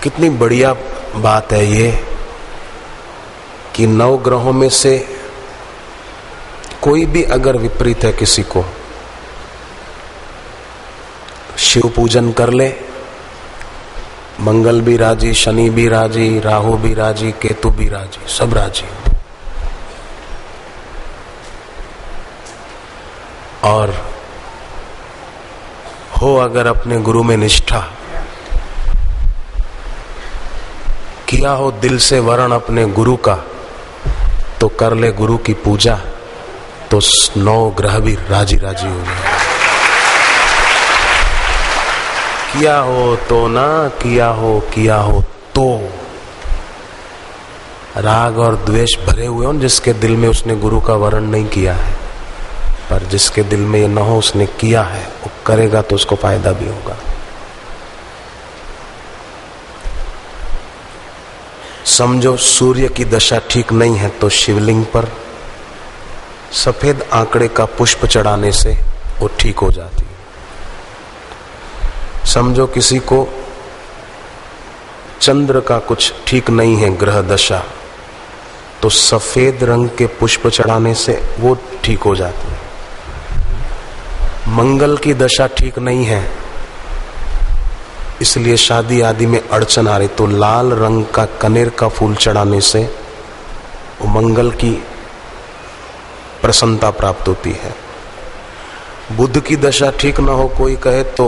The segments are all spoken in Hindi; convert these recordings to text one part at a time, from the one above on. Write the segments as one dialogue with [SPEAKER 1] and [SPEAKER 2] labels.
[SPEAKER 1] कितनी बढ़िया बात है ये कि 9 ग्रहों में से कोई भी अगर विपरीत है किसी को, शिव पूजन कर ले, मंगल भी राजी, शनि भी राजी, राहु भी राजी, केतु भी राजी, सब राजी। और हो अगर अपने गुरु में निष्ठा, किया हो दिल से वरण अपने गुरु का, तो कर ले गुरु की पूजा, तो 9 ग्रह भी राजी राजी हो जाए। किया हो तो ना, किया हो तो। राग और द्वेष भरे हुए हो जिसके दिल में उसने गुरु का वरण नहीं किया है, पर जिसके दिल में ये न हो उसने किया है, वो करेगा तो उसको फायदा भी होगा। समझो सूर्य की दशा ठीक नहीं है तो शिवलिंग पर सफेद आंकड़े का पुष्प चढ़ाने से वो ठीक हो जाती है। समझो किसी को चंद्र का कुछ ठीक नहीं है ग्रह दशा, तो सफेद रंग के पुष्प चढ़ाने से वो ठीक हो जाती है। मंगल की दशा ठीक नहीं है, इसलिए शादी आदि में अड़चन आ रही, तो लाल रंग का कनेर का फूल चढ़ाने से वो मंगल की प्रसन्नता प्राप्त होती है। बुध की दशा ठीक ना हो कोई कहे तो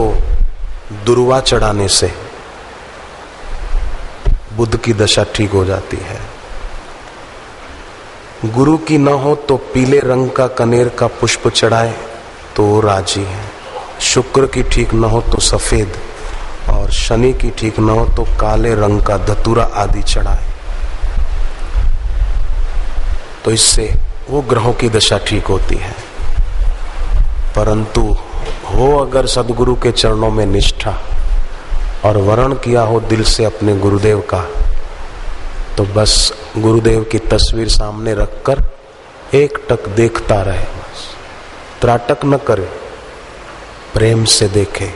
[SPEAKER 1] दुर्वा चढ़ाने से बुध की दशा ठीक हो जाती है। गुरु की न हो तो पीले रंग का कनेर का पुष्प चढ़ाए तो राजी है। शुक्र की ठीक न हो तो सफेद, और शनि की ठीक न हो तो काले रंग का धतूरा आदि चढ़ाए, तो इससे वो ग्रहों की दशा ठीक होती है। परंतु हो अगर सदगुरु के चरणों में निष्ठा और वरण किया हो दिल से अपने गुरुदेव का, तो बस गुरुदेव की तस्वीर सामने रखकर एक टक देखता रहे, बस त्राटक न करे, प्रेम से देखे।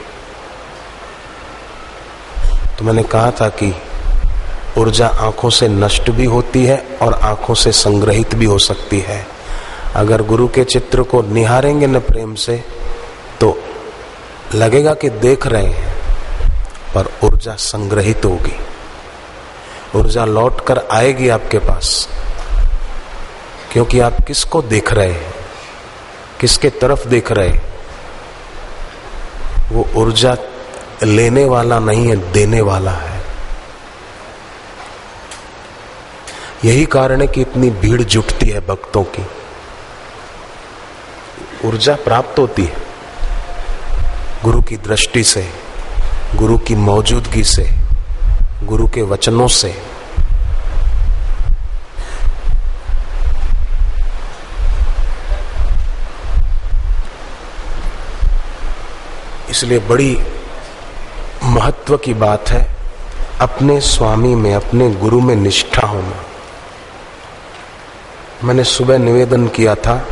[SPEAKER 1] तो मैंने कहा था कि ऊर्जा आंखों से नष्ट भी होती है और आंखों से संग्रहित भी हो सकती है। अगर गुरु के चित्र को निहारेंगे न प्रेम से तो लगेगा कि देख रहे हैं, पर ऊर्जा संग्रहित होगी, ऊर्जा लौट कर आएगी आपके पास, क्योंकि आप किसको देख रहे हैं, किसके तरफ देख रहे हैं। वो ऊर्जा लेने वाला नहीं है, देने वाला है। यही कारण है कि इतनी भीड़ जुटती है भक्तों की। ऊर्जा प्राप्त होती है गुरु की दृष्टि से, गुरु की मौजूदगी से, गुरु के वचनों से। इसलिए बड़ी महत्व की बात है अपने स्वामी में, अपने गुरु में निष्ठा होना। मैंने सुबह निवेदन किया था,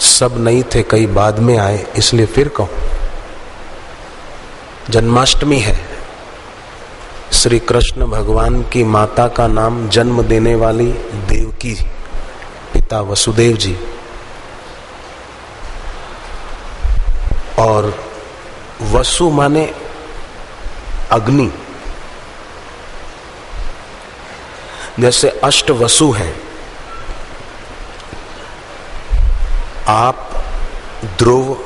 [SPEAKER 1] सब नहीं थे, कई बाद में आए, इसलिए फिर कहूं। जन्माष्टमी है, श्री कृष्ण भगवान की माता का नाम जन्म देने वाली देवकी, पिता वसुदेव जी, और वसु माने अग्नि। जैसे अष्ट वसु हैं, आप, ध्रुव,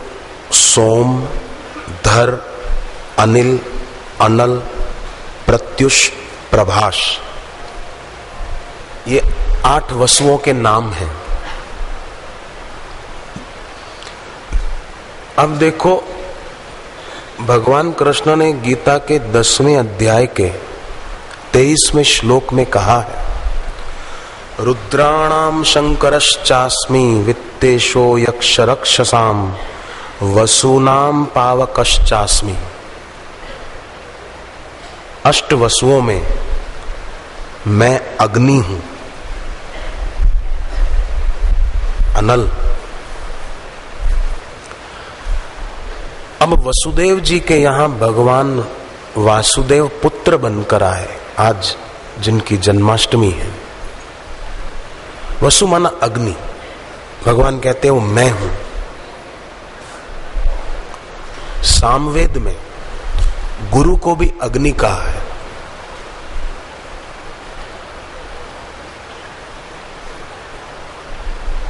[SPEAKER 1] सोम, धर, अनिल, अनल, प्रत्युष, प्रभाष, ये 8 वसुओं के नाम हैं। अब देखो, भगवान कृष्ण ने गीता के 10वें अध्याय के 23वें श्लोक में कहा है, रुद्राणाम शंकरश्चास्मि वित्तेशो यक्ष रक्षसाम वसूनाम पावकश्चास्मि। अष्ट वसुओं में मैं अग्नि हूं, अनल। अब वसुदेव जी के यहां भगवान वासुदेव पुत्र बनकर आए, आज जिनकी जन्माष्टमी है। वसु माना अग्नि, भगवान कहते हैं वो मैं हूं। सामवेद में गुरु को भी अग्नि कहा है।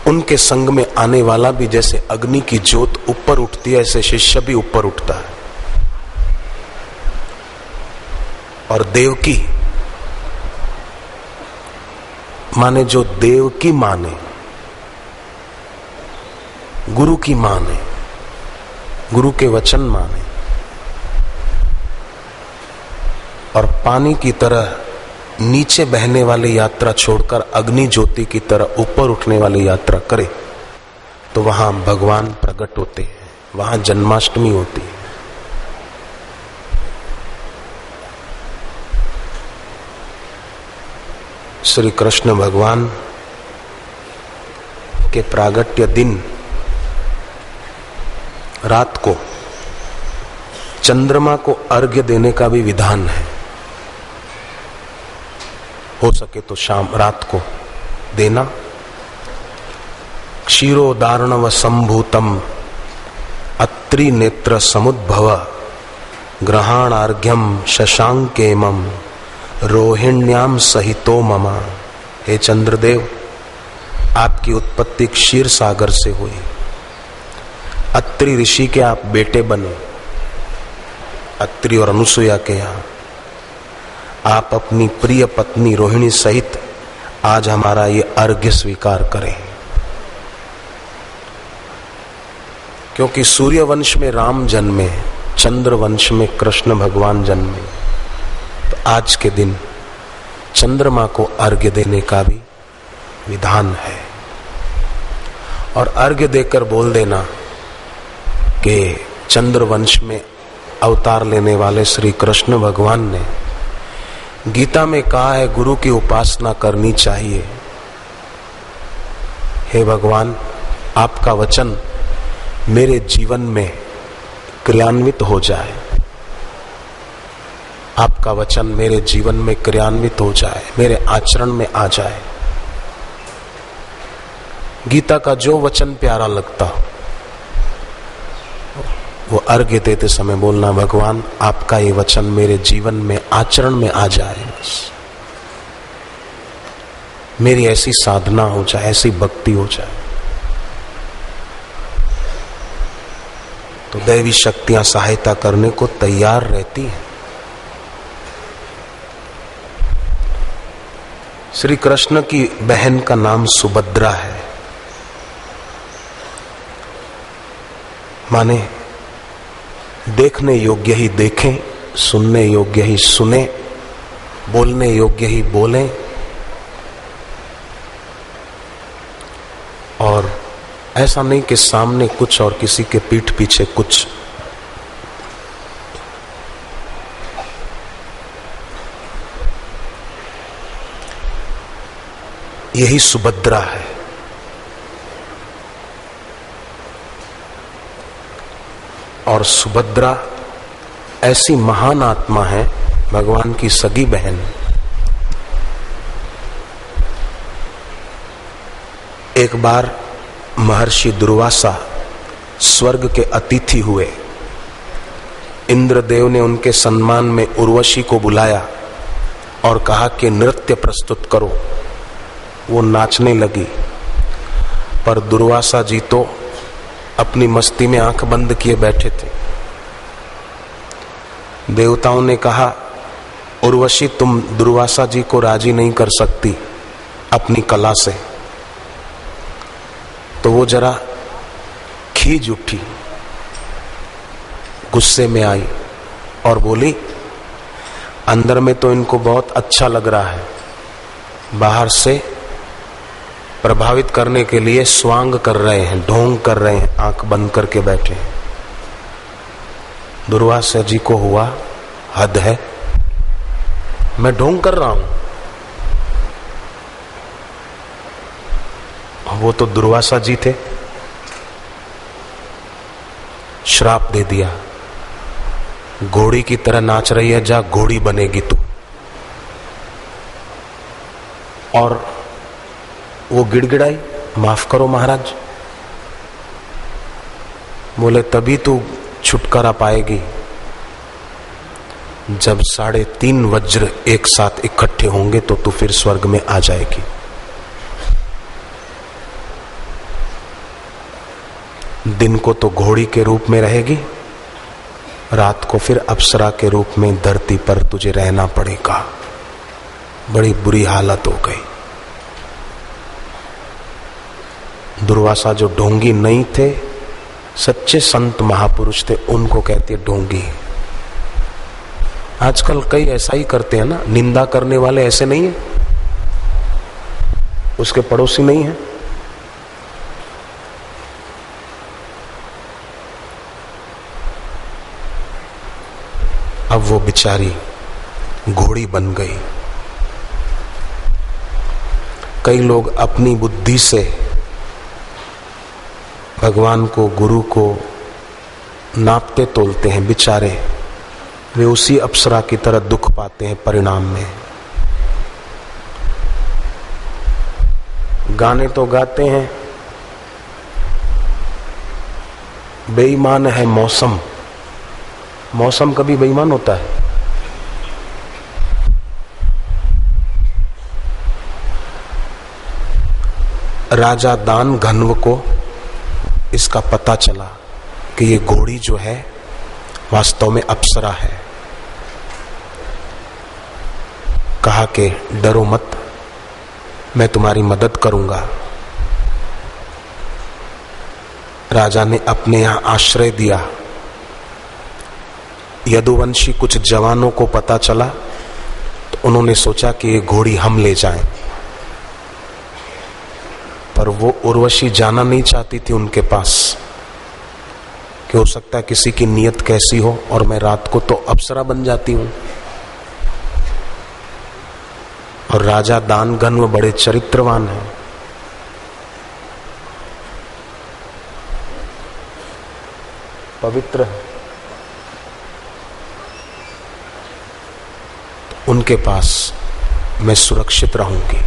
[SPEAKER 1] उनके संग में आने वाला भी जैसे अग्नि की ज्योत ऊपर उठती है, ऐसे शिष्य भी ऊपर उठता है। और देवकी माने जो देव की माने, गुरु की माने, गुरु के वचन माने, और पानी की तरह नीचे बहने वाली यात्रा छोड़कर अग्नि ज्योति की तरह ऊपर उठने वाली यात्रा करे, तो वहां भगवान प्रकट होते हैं, वहां जन्माष्टमी होती है। श्री कृष्ण भगवान के प्रागट्य दिन रात को चंद्रमा को अर्घ्य देने का भी विधान है। हो सके तो शाम रात को देना। क्षीरोदार्णव संभूतम अत्रि नेत्र समुद्भव ग्रहाणार्घ्यम शशांकेमम रोहिण्याम सहितो ममा। हे चंद्रदेव, आपकी उत्पत्ति क्षीर सागर से हुई। अत्रि ऋषि के आप बेटे बने, अत्रि और अनुसुया के यहाँ। आप अपनी प्रिय पत्नी रोहिणी सहित आज हमारा ये अर्घ्य स्वीकार करें। क्योंकि सूर्य वंश में राम जन्मे, चंद्र वंश में कृष्ण भगवान जन्मे, तो आज के दिन चंद्रमा को अर्घ्य देने का भी विधान है। और अर्घ्य देकर बोल देना कि चंद्र वंश में अवतार लेने वाले श्री कृष्ण भगवान ने गीता में कहा है गुरु की उपासना करनी चाहिए। हे भगवान, आपका वचन मेरे जीवन में क्रियान्वित हो जाए, आपका वचन मेरे जीवन में क्रियान्वित हो जाए, मेरे आचरण में आ जाए। गीता का जो वचन प्यारा लगता हो वो अर्घ्य देते समय बोलना, भगवान आपका ये वचन मेरे जीवन में आचरण में आ जाए, मेरी ऐसी साधना हो जाए, ऐसी भक्ति हो जाए। तो दैवी शक्तियां सहायता करने को तैयार रहती हैं। श्री कृष्ण की बहन का नाम सुभद्रा है, माने देखने योग्य ही देखें, सुनने योग्य ही सुने, बोलने योग्य ही बोलें, और ऐसा नहीं कि सामने कुछ और किसी के पीठ पीछे कुछ। यही सुभद्रा है। और सुभद्रा ऐसी महान आत्मा है, भगवान की सगी बहन। एक बार महर्षि दुर्वासा स्वर्ग के अतिथि हुए। इंद्रदेव ने उनके सम्मान में उर्वशी को बुलाया और कहा कि नृत्य प्रस्तुत करो। वो नाचने लगी, पर दुर्वासा जी तो अपनी मस्ती में आंख बंद किए बैठे थे। देवताओं ने कहा, उर्वशी तुम दुर्वासा जी को राजी नहीं कर सकती अपनी कला से। तो वो जरा खींच उठी, गुस्से में आई और बोली, अंदर में तो इनको बहुत अच्छा लग रहा है, बाहर से प्रभावित करने के लिए स्वांग कर रहे हैं, ढोंग कर रहे हैं, आंख बंद करके बैठे हैं। दुर्वासा जी को हुआ हद है, मैं ढोंग कर रहा हूं। वो तो दुर्वासा जी थे, श्राप दे दिया, घोड़ी की तरह नाच रही है, जा घोड़ी बनेगी तू। और वो गिड़गिड़ाई, माफ करो महाराज, बोले तभी तू छुटकारा पाएगी जब 3.5 वज्र एक साथ इकट्ठे होंगे तो तू फिर स्वर्ग में आ जाएगी। दिन को तो घोड़ी के रूप में रहेगी, रात को फिर अप्सरा के रूप में धरती पर तुझे रहना पड़ेगा। बड़ी बुरी हालत हो गई। दुर्वासा जो ढोंगी नहीं थे, सच्चे संत महापुरुष थे, उनको कहते ढोंगी। आजकल कई ऐसा ही करते हैं ना, निंदा करने वाले ऐसे नहीं है, उसके पड़ोसी नहीं है। अब वो बेचारी घोड़ी बन गई। कई लोग अपनी बुद्धि से भगवान को, गुरु को नापते तोलते हैं, बेचारे वे उसी अप्सरा की तरह दुख पाते हैं परिणाम में। गाने तो गाते हैं, बेईमान है मौसम। मौसम कभी बेईमान होता है? राजा दान घनव को इसका पता चला कि ये घोड़ी जो है वास्तव में अप्सरा है। कहा कि डरो मत, मैं तुम्हारी मदद करूंगा। राजा ने अपने यहां आश्रय दिया। यदुवंशी कुछ जवानों को पता चला तो उन्होंने सोचा कि ये घोड़ी हम ले जाएं, पर वो उर्वशी जाना नहीं चाहती थी उनके पास कि हो सकता है किसी की नीयत कैसी हो और मैं रात को तो अप्सरा बन जाती हूं। और राजा दानघन बड़े चरित्रवान हैं। पवित्र है, उनके पास मैं सुरक्षित रहूंगी।